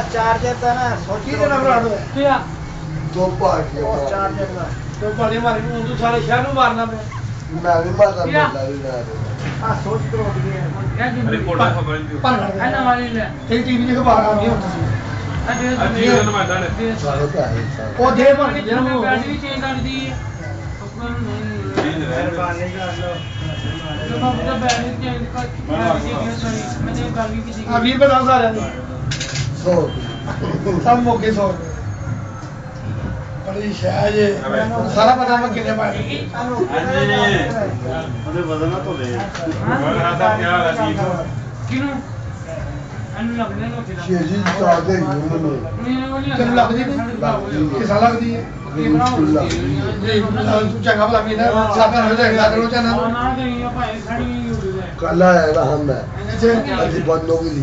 charger था ना दो पार्टी चार्जर का तो बड़े मारे उर्दू सारे शहर में मारना मैं भी मारता सोच तो रिपोर्ट खबर नहीं एक टीवी के बाहर आ गया वो दे पर जन्म बैटरी चेंज कर दी मेहरबानी कर लो बैटरी चेंज कर मैंने गाड़ी की अभी बता सारे 100 सब मौके 100 बड़ी शायद सारा पता मैं कितने पाए ਉਹਦੇ ਵਜ਼ਨ ਨਾ ਤੋਲੇ ਆਦਾ ਕੀ ਹਾਲ ਹੈ ਠੀਕ ਹੋ ਕਿਨੂੰ ਅਨ ਲੱਗਦੇ ਨੇ ਉੱਥੇ ਜੀ ਚਾਹਦੇ ਯੂਨ ਤੈਨੂੰ ਲੱਗਦੀ ਨਹੀਂ ਕਿਸਾ ਲੱਗਦੀ ਹੈ ਤੂੰ ਚੰਗਾ ਭਲਾ ਵੀ ਨਾ ਸਾਡਾ ਹੋ ਜਾਏਗਾ ਕਰੋ ਚਾਹਨਾ ਨਾ ਗਈ ਭਾਈ ਖੜੀ कल आया हम अभी बंद हो गई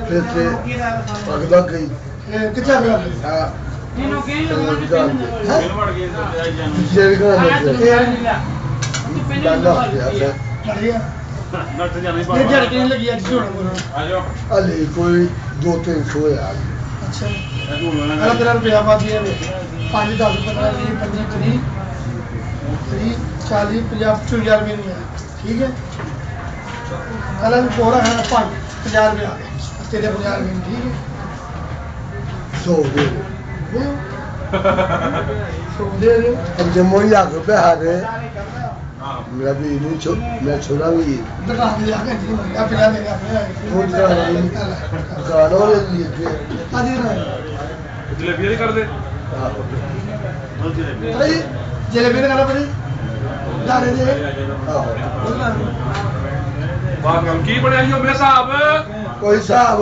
फिर से अगला गई कितना गया ਮਿਲ ਵੜ ਗਏ ਨੱਟ ਜਾਣੀ ये जड़ के लगी आज छोड़ ਆ ਜਾਓ अली कोई 200-300 है अच्छा अरे तेरा रुपया बात ये 5 10 15 20 25 30 40 50 50 रुपये नहीं है ठीक है कल पूरा है 50 रुपये तेरे 50 रुपये ठीक है 100 दे दे दे अब जब मोई आके पे आ गए मेरा भी नहीं मैं छोड़ा भी दुकान ले आके या फिर लेगा वो गाना ले लिए आदि ना ਜਲੇਬੀ ਕਰ ਦੇ भाई जलेबी का पड़ी दारे दे ਬਾਤ ਕੰਮ ਕੀ ਬਣਿਆ ਜੀ ਮੇਰੇ ਸਾਹਿਬ कोई साहब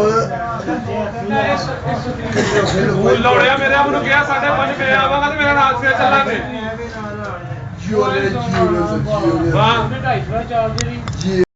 ਕੋਈ ਲੋੜਿਆ ਮੇਰੇ ਆਪ ਨੂੰ ਕਿਹਾ 5:30 ਵਜੇ ਆਵਾਂਗਾ ਤੇ ਮੇਰਾ ਰਾਤ ਫੇਰ ਚੱਲਾਂਗੇ जियो ले ਵਾਹ 250 चार्ज दी जी